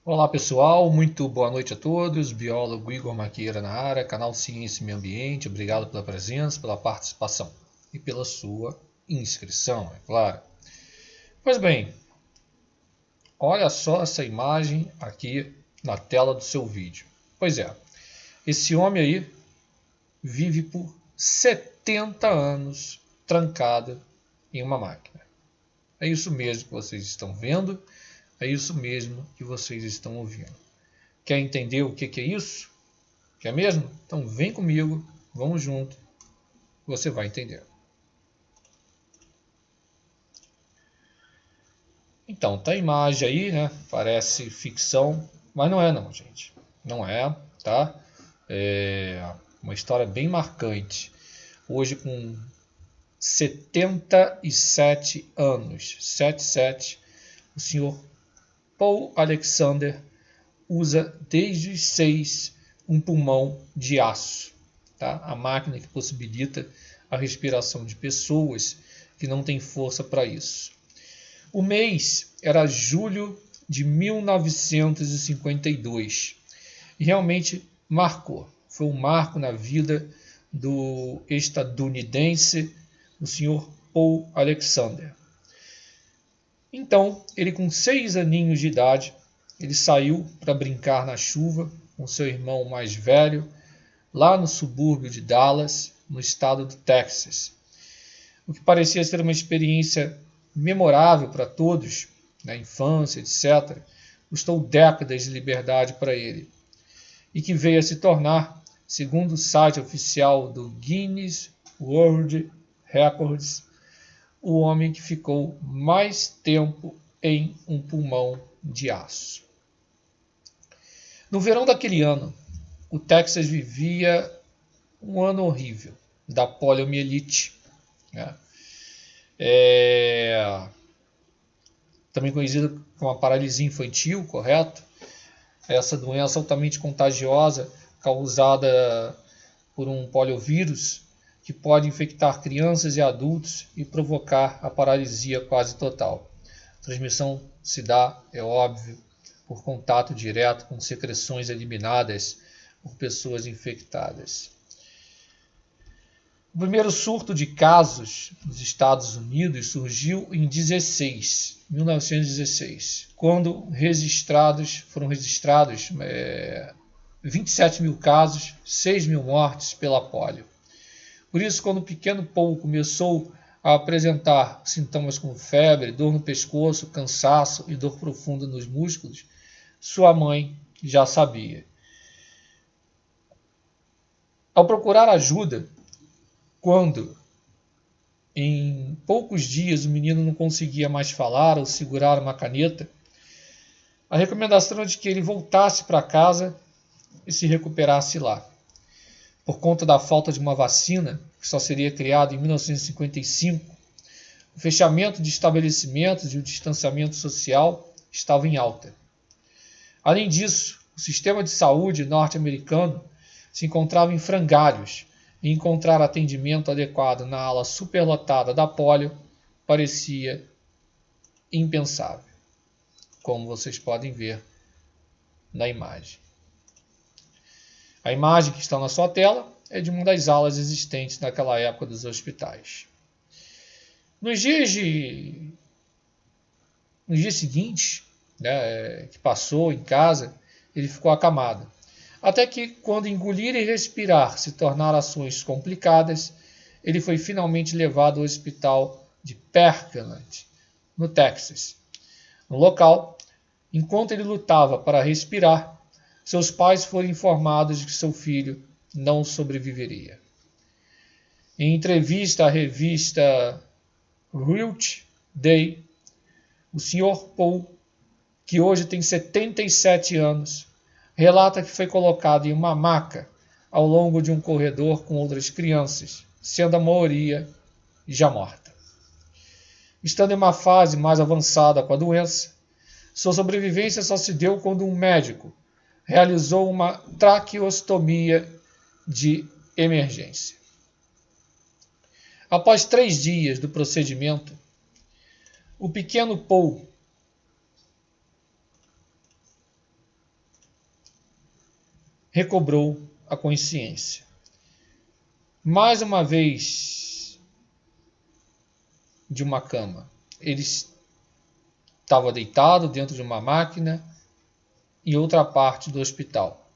Olá pessoal, muito boa noite a todos. Biólogo Igor Maqueira na área, canal Ciência e Meio Ambiente. Obrigado pela presença, pela participação e pela sua inscrição, é claro. Pois bem, olha só essa imagem aqui na tela do seu vídeo. Pois é, esse homem aí vive por 70 anos trancado em uma máquina. É isso mesmo que vocês estão vendo, é isso mesmo que vocês estão ouvindo. Quer entender o que é isso? Quer mesmo? Então vem comigo, vamos junto, você vai entender. Então, tá a imagem aí, né? Parece ficção, mas não é não, gente. Não é, tá? É uma história bem marcante. Hoje com 77 anos, 77, o senhor Paul Alexander usa desde os 6 um pulmão de aço, tá? A máquina que possibilita a respiração de pessoas que não têm força para isso. O mês era julho de 1952 e realmente marcou. Foi um marco na vida do estadunidense, o senhor Paul Alexander. Então, ele com 6 aninhos de idade, ele saiu para brincar na chuva com seu irmão mais velho, lá no subúrbio de Dallas, no estado do Texas. O que parecia ser uma experiência memorável para todos, na infância, etc., custou décadas de liberdade para ele, e que veio a se tornar, segundo o site oficial do Guinness World Records, o homem que ficou mais tempo em um pulmão de aço. No verão daquele ano, o Texas vivia um ano horrível da poliomielite, né? Também conhecida como a paralisia infantil, correto? Essa doença altamente contagiosa causada por um poliovírus que pode infectar crianças e adultos e provocar a paralisia quase total. A transmissão se dá, é óbvio, por contato direto com secreções eliminadas por pessoas infectadas. O primeiro surto de casos nos Estados Unidos surgiu em 1916, quando foram registrados 27 mil casos, 6 mil mortes pela polio. Por isso, quando o pequeno Paul começou a apresentar sintomas como febre, dor no pescoço, cansaço e dor profunda nos músculos, sua mãe já sabia. Ao procurar ajuda, quando em poucos dias o menino não conseguia mais falar ou segurar uma caneta, a recomendação era de que ele voltasse para casa e se recuperasse lá. Por conta da falta de uma vacina, que só seria criada em 1955, o fechamento de estabelecimentos e o distanciamento social estavam em alta. Além disso, o sistema de saúde norte-americano se encontrava em frangalhos e encontrar atendimento adequado na ala superlotada da polio parecia impensável, como vocês podem ver na imagem. A imagem que está na sua tela é de uma das alas existentes naquela época dos hospitais. Nos dias seguintes, né, que passou em casa, ele ficou acamado. Até que, quando engolir e respirar se tornaram ações complicadas, ele foi finalmente levado ao hospital de Parkland, no Texas. No local, enquanto ele lutava para respirar, seus pais foram informados de que seu filho não sobreviveria. Em entrevista à revista Reality Day, o Sr. Paul, que hoje tem 77 anos, relata que foi colocado em uma maca ao longo de um corredor com outras crianças, sendo a maioria já morta. Estando em uma fase mais avançada com a doença, sua sobrevivência só se deu quando um médico realizou uma traqueostomia de emergência. Após 3 dias do procedimento, o pequeno Paul recobrou a consciência. Mais uma vez, de uma cama. Ele estava deitado dentro de uma máquina em outra parte do hospital.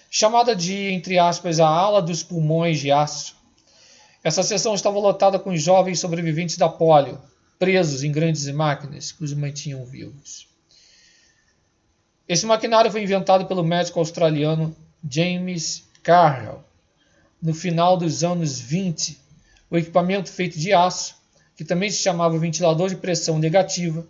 Chamada de, entre aspas, a ala dos pulmões de aço, essa seção estava lotada com jovens sobreviventes da polio, presos em grandes máquinas que os mantinham vivos. Esse maquinário foi inventado pelo médico australiano James Carroll no final dos anos 20. O equipamento feito de aço, que também se chamava ventilador de pressão negativa,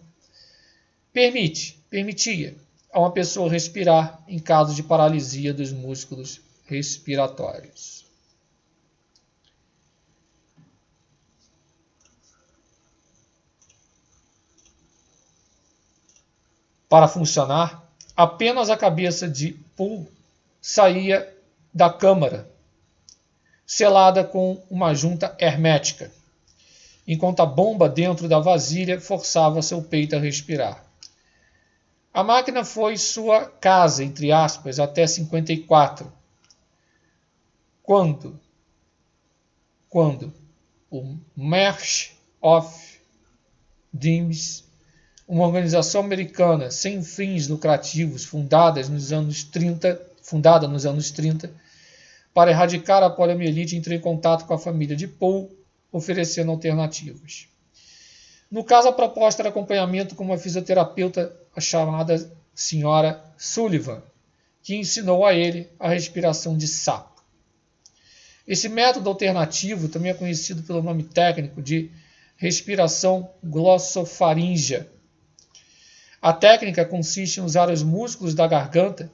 permitia a uma pessoa respirar em caso de paralisia dos músculos respiratórios. Para funcionar, apenas a cabeça de Poole saía da câmara, selada com uma junta hermética, enquanto a bomba dentro da vasilha forçava seu peito a respirar. A máquina foi sua casa, entre aspas, até 54, quando o March of Dimes, uma organização americana sem fins lucrativos fundada nos anos 30, para erradicar a poliomielite, entrou em contato com a família de Poole, oferecendo alternativas. No caso, a proposta era acompanhamento com uma fisioterapeuta, a chamada Sra. Sullivan, que ensinou a ele a respiração de sapo. Esse método alternativo também é conhecido pelo nome técnico de respiração glossofaríngea. A técnica consiste em usar os músculos da garganta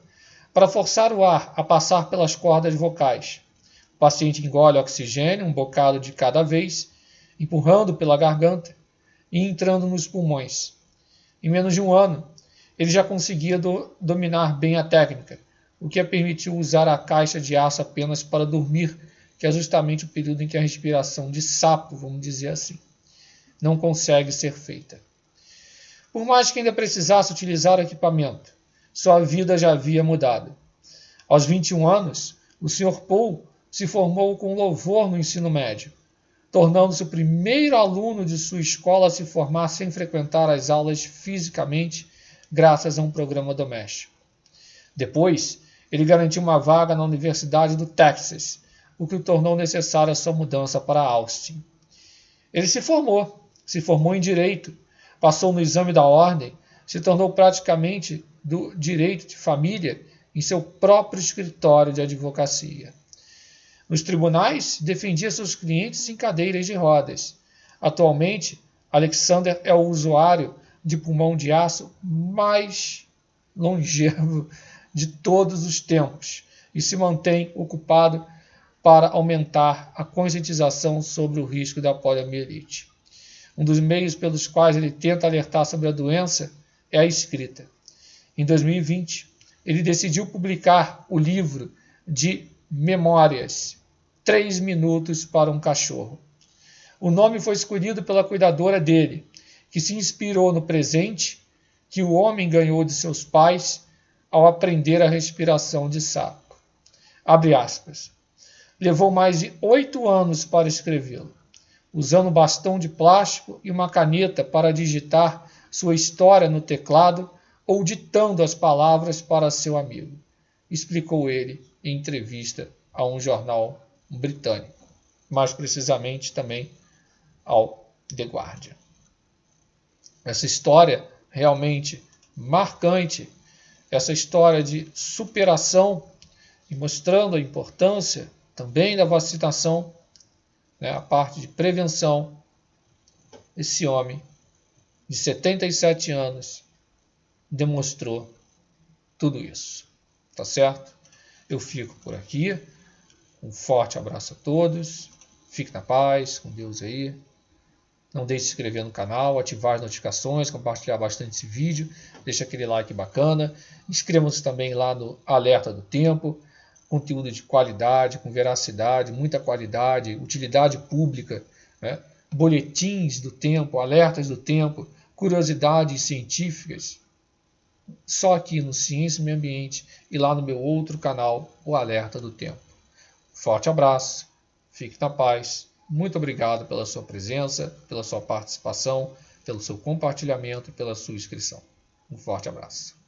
para forçar o ar a passar pelas cordas vocais. O paciente engole oxigênio, um bocado de cada vez, empurrando pela garganta e entrando nos pulmões. Em menos de um ano, ele já conseguia dominar bem a técnica, o que a permitiu usar a caixa de aço apenas para dormir, que é justamente o período em que a respiração de sapo, vamos dizer assim, não consegue ser feita. Por mais que ainda precisasse utilizar o equipamento, sua vida já havia mudado. Aos 21 anos, o Sr. Poole se formou com louvor no ensino médio, tornando-se o primeiro aluno de sua escola a se formar sem frequentar as aulas fisicamente, graças a um programa doméstico. Depois, ele garantiu uma vaga na Universidade do Texas, o que o tornou necessária a sua mudança para Austin. Ele se formou em Direito, passou no exame da ordem, se tornou praticamente do direito de família em seu próprio escritório de advocacia. Nos tribunais, defendia seus clientes em cadeiras de rodas. Atualmente, Alexander é o usuário de pulmão de aço mais longevo de todos os tempos e se mantém ocupado para aumentar a conscientização sobre o risco da poliomielite. Um dos meios pelos quais ele tenta alertar sobre a doença é a escrita. Em 2020, ele decidiu publicar o livro de memórias 3 minutos para um cachorro. O nome foi escolhido pela cuidadora dele, que se inspirou no presente que o homem ganhou de seus pais ao aprender a respiração de sapo. Abre aspas. Levou mais de 8 anos para escrevê-lo, usando um bastão de plástico e uma caneta para digitar sua história no teclado ou ditando as palavras para seu amigo, explicou ele em entrevista a um jornal britânico, mais precisamente também ao The Guardian. Essa história realmente marcante, essa história de superação e mostrando a importância também da vacinação, a parte de prevenção. Esse homem de 77 anos demonstrou tudo isso. Tá certo? Eu fico por aqui. Um forte abraço a todos. Fique na paz, com Deus aí. Não deixe de se inscrever no canal, ativar as notificações, compartilhar bastante esse vídeo. Deixa aquele like bacana. Inscrevam-se também lá no Alerta do Tempo. Conteúdo de qualidade, com veracidade, muita qualidade, utilidade pública, boletins do tempo, alertas do tempo, curiosidades científicas. só aqui no Ciência e Meio Ambiente e lá no meu outro canal, o Alerta do Tempo. Forte abraço, fique na paz, muito obrigado pela sua presença, pela sua participação, pelo seu compartilhamento e pela sua inscrição. Um forte abraço.